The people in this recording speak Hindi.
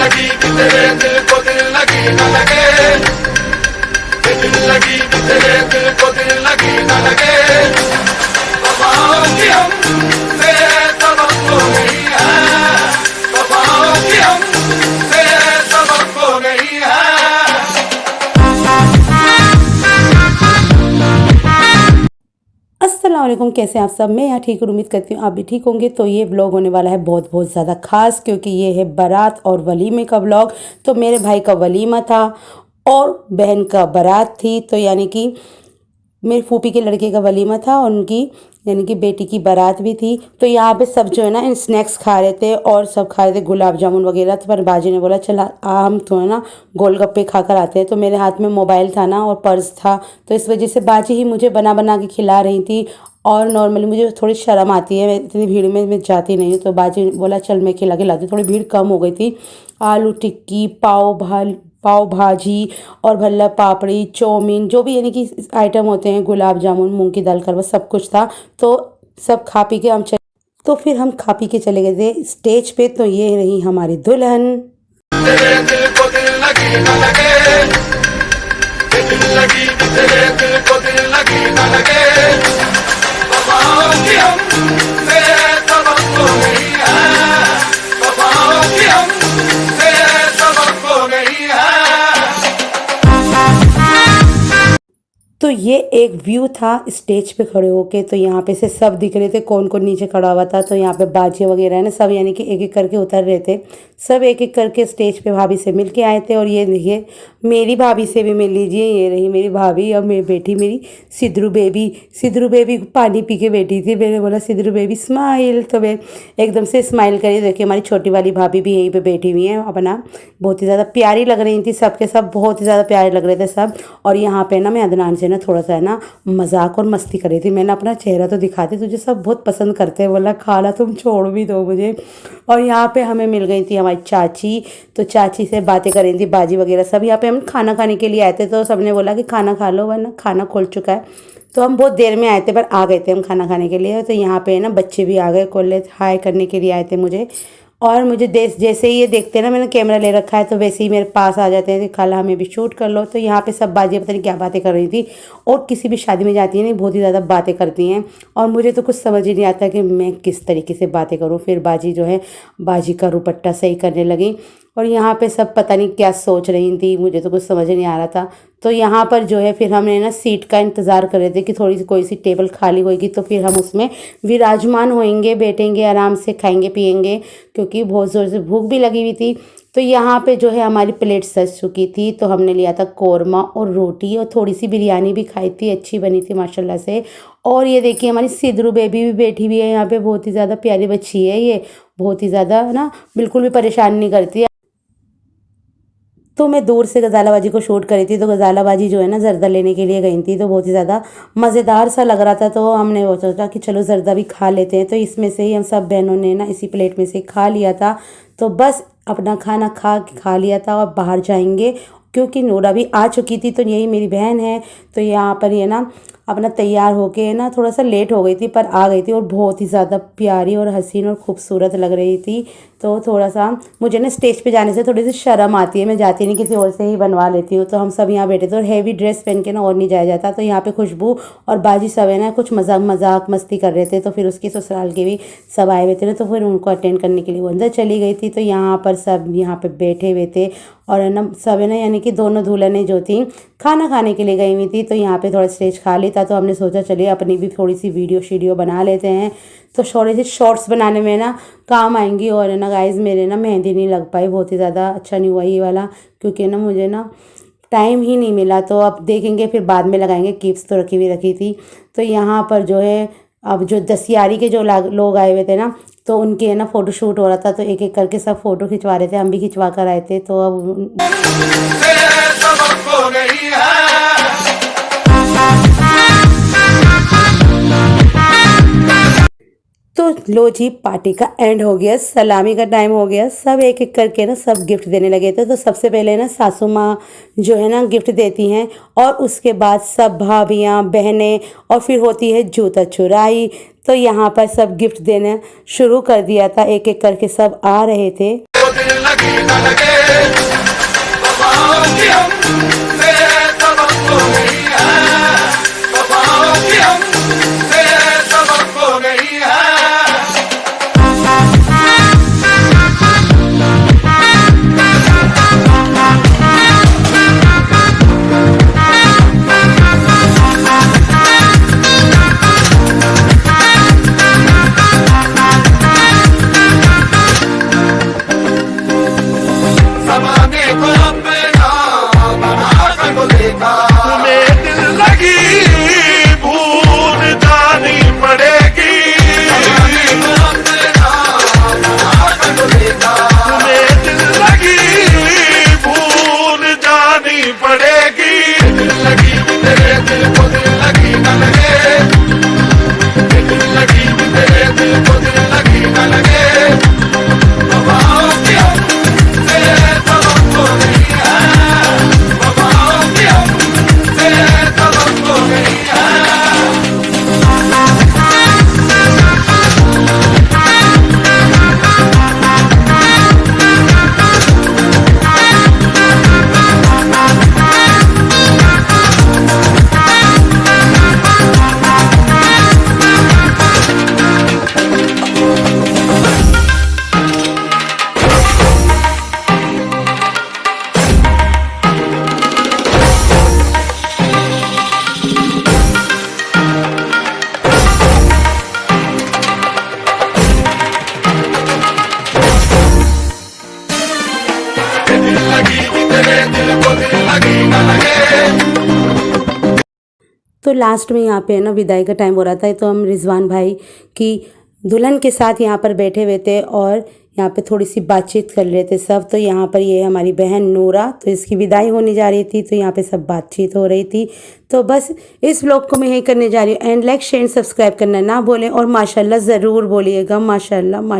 लगी कि तेरे दिल को दिल लगी न लगे, दिल लगी कि तेरे दिल को दिल लगी न लगे। वफाओं की हमसे तवक्को नहीं है, वफाओं की हमसे तवक्को नहीं है। अस्सलाम वालेकुम, कैसे हैं आप सब। मैं यहाँ ठीक हूँ, उम्मीद करती हूँ आप भी ठीक होंगे। तो ये व्लॉग होने वाला है बहुत बहुत ज़्यादा ख़ास, क्योंकि ये है बारात और वलीमे का व्लॉग। तो मेरे भाई का वलीमा था और बहन का बारात थी, तो यानी कि मेरी फूफी के लड़के का वलीमा था और उनकी यानी कि बेटी की बारात भी थी। तो यहाँ पे सब जो है ना इन स्नैक्स खा रहे थे और सब खा रहे थे गुलाब जामुन वगैरह। तो पर बाजी ने बोला चला हम तो है ना गोलगप्पे खा कर आते हैं। तो मेरे हाथ में मोबाइल था ना और पर्स था, तो इस वजह से बाजी ही मुझे बना बना के खिला रही थी। और नॉर्मली मुझे थोड़ी शर्म आती है, मैं इतनी भीड़ में मैं जाती नहीं हूँ। तो बाजी ने बोला चल मैं खिला के लाती हूँ। थोड़ी भीड़ कम हो गई थी। आलू टिक्की, पाव भाजी और भल्ला पापड़ी, चाउमीन, जो भी यानी कि आइटम होते हैं, गुलाब जामुन, मूंग की दाल का हलवा, सब कुछ था। तो सब खा पी के हम चले। तो फिर हम खा पी के चले गए थे स्टेज पे। तो ये रही हमारी दुल्हन। तेरे दिल को दिल लगी न लगे, दिल लगी कि तेरे दिल को दिल लगी न लगे। वफाओं की हमसे तवक्को नहीं है, वफाओं की हमसे तवक्को नहीं है। तो ये एक व्यू था स्टेज पे खड़े होके। तो यहाँ पे से सब दिख रहे थे कौन कौन नीचे खड़ा हुआ था। तो यहाँ पे बाजे वगैरह है ना सब यानी कि एक एक करके उतर रहे थे। सब एक एक करके स्टेज पे भाभी से मिल के आए थे। और ये देखिए मेरी भाभी से भी मिल लीजिए, ये रही मेरी भाभी और मेरी बेटी, मेरी सिद्धरू बेबी। सिद्धरू बेबी पानी पी के बैठी थी। मैंने बोला सिद्धरू बेबी स्माइल, तो मैं एकदम से स्माइल करी। देखिए हमारी छोटी वाली भाभी भी यहीं पे बैठी हुई है अपना। बहुत ही ज़्यादा प्यारी लग रही थी, सबके सब बहुत ही ज़्यादा प्यारे लग रहे थे सब। और यहाँ पे ना मैं अदनान से ना थोड़ा सा है ना मजाक और मस्ती कर रही थी। मैंने अपना चेहरा तो दिखाती, तुझे सब बहुत पसंद करते हैं। बोला खाला तुम छोड़ भी दो मुझे। और यहाँ पे हमें मिल गई थी हमारी चाची। तो चाची से बातें कर रही थी बाजी वगैरह सब। यहाँ पे हम खाना खाने के लिए आए थे, तो सबने बोला कि खाना खा लो, वरना खाना खुल चुका है। तो हम बहुत देर में आए थे पर आ गए थे हम खाना खाने के लिए। तो यहाँ पे ना बच्चे भी आ गए, कॉलेज हाय करने के लिए आए थे मुझे। और मुझे जैसे ही ये देखते हैं ना मैंने कैमरा ले रखा है, तो वैसे ही मेरे पास आ जाते हैं कि खाला हमें भी शूट कर लो। तो यहाँ पे सब बाजी पता नहीं क्या बातें कर रही थी। और किसी भी शादी में जाती है नहीं बहुत ही ज़्यादा बातें करती हैं, और मुझे तो कुछ समझ ही नहीं आता कि मैं किस तरीके से बातें करूँ। फिर बाजी जो है बाजी का रुपट्टा सही करने लगी। और यहाँ पे सब पता नहीं क्या सोच रही थी, मुझे तो कुछ समझ नहीं आ रहा था। तो यहाँ पर जो है फिर हमने ना सीट का इंतज़ार कर रहे थे कि थोड़ी सी कोई सी टेबल खाली होगी तो फिर हम उसमें विराजमान होएंगे, बैठेंगे, आराम से खाएंगे पिएंगे, क्योंकि बहुत ज़ोर से भूख भी लगी हुई थी। तो यहाँ पे जो है हमारी प्लेट सज चुकी थी। तो हमने लिया था कौरमा और रोटी और थोड़ी सी बिरयानी भी खाई थी, अच्छी बनी थी माशाल्लाह से। और ये देखिए हमारी सिद्धरू बेबी भी बैठी हुई है यहाँ पे, बहुत ही ज़्यादा प्यारी बच्ची है ये, बहुत ही ज़्यादा ना बिल्कुल भी परेशान नहीं करती। तो मैं दूर से गजाला बाजी को शूट करी थी। तो गजाला बाजी जो है ना जर्दा लेने के लिए गई थी, तो बहुत ही ज़्यादा मज़ेदार सा लग रहा था। तो हमने वो सोचा कि चलो जर्दा भी खा लेते हैं। तो इसमें से ही हम सब बहनों ने ना इसी प्लेट में से खा लिया था। तो बस अपना खाना खा लिया था और बाहर जाएंगे, क्योंकि नूरा भी आ चुकी थी। तो यही मेरी बहन है। तो यहाँ पर ये ना अपना तैयार होके ना थोड़ा सा लेट हो गई थी पर आ गई थी, और बहुत ही ज़्यादा प्यारी और हसीन और खूबसूरत लग रही थी। तो थोड़ा सा मुझे ना स्टेज पे जाने से थोड़ी सी शर्म आती है, मैं जाती नहीं, किसी और से ही बनवा लेती हूँ। तो हम सब यहाँ बैठे थे और हैवी ड्रेस पहन के ना और नहीं जाया जाता। तो यहाँ पे खुशबू और बाजी सब है ना कुछ मजाक मस्ती कर रहे थे। तो फिर उसकी ससुराल के भी सब आए हुए थे ना, तो फिर उनको अटेंड करने के लिए वो अंदर चली गई थी। तो यहाँ पर सब यहाँ पे बैठे हुए थे और है ना सब है ना यानी कि दोनों दुल्हनें जो थी खाना खाने के लिए गई हुई थी। तो यहाँ पे थोड़ा स्टेज खाली था, तो हमने सोचा चलिए अपनी भी थोड़ी सी वीडियो बना लेते हैं। तो थोड़े से शॉर्ट्स बनाने में ना काम आएंगी। और है ना गाइस मेरे ना मेहंदी नहीं लग पाई, बहुत ही ज़्यादा अच्छा नहीं हुआ ये वाला, क्योंकि ना मुझे ना टाइम ही नहीं मिला। तो अब देखेंगे फिर बाद में लगाएंगे, क्लिप्स तो रखी थी। तो यहाँ पर जो है अब जो दसियारी के जो लोग आए हुए थे ना, तो उनके है ना फ़ोटो शूट हो रहा था। तो एक एक करके सब फ़ोटो खिंचवा रहे थे, हम भी खिंचवा कर आए थे। तो अब तवक्को नहीं है। तो लो जी पार्टी का एंड हो गया, सलामी का टाइम हो गया। सब एक एक करके ना सब गिफ्ट देने लगे थे। तो सबसे पहले ना सासू माँ जो है ना गिफ्ट देती हैं, और उसके बाद सब भाभियाँ बहनें, और फिर होती है जूता चुराई। तो यहाँ पर सब गिफ्ट देना शुरू कर दिया था, एक एक करके सब आ रहे थे। दिल लगी न लगे, वफाओं की हमसे सबक तो नहीं है, वफाओं की हमसे सबक तो नहीं है। ज़माने को अपना बनाकर तो देखा, तुम्हें दिल लगी भूल जानी पड़ेगी, ज़माने को अपना बनाकर तो देखा, तुम्हें दिल लगी भूल जानी पड़ेगी। दिल लगी तेरे दिल को दिल लगी न लगे, दिल लगी तेरे दिल को दिल लगी न लगे। वफाओं की हमसे सबक तो नहीं है, वफाओं की हमसे सबक तो नहीं है। दिल लगी तेरे दिल को दिल लगी न लगे। तो लास्ट में यहाँ पे है ना विदाई का टाइम हो रहा था, तो हम रिजवान भाई की दुल्हन के साथ यहाँ पर बैठे हुए थे और यहाँ पे थोड़ी सी बातचीत कर रहे थे सब। तो यहाँ पर ये हमारी बहन नूरा, तो इसकी विदाई होने जा रही थी, तो यहाँ पे सब बातचीत हो रही थी। तो बस इस व्लॉग को मैं यही करने जा रही हूँ। एंड लाइक शेयर सब्सक्राइब करना ना भूलें और माशाल्लाह ज़रूर बोलिएगा माशाल्लाह।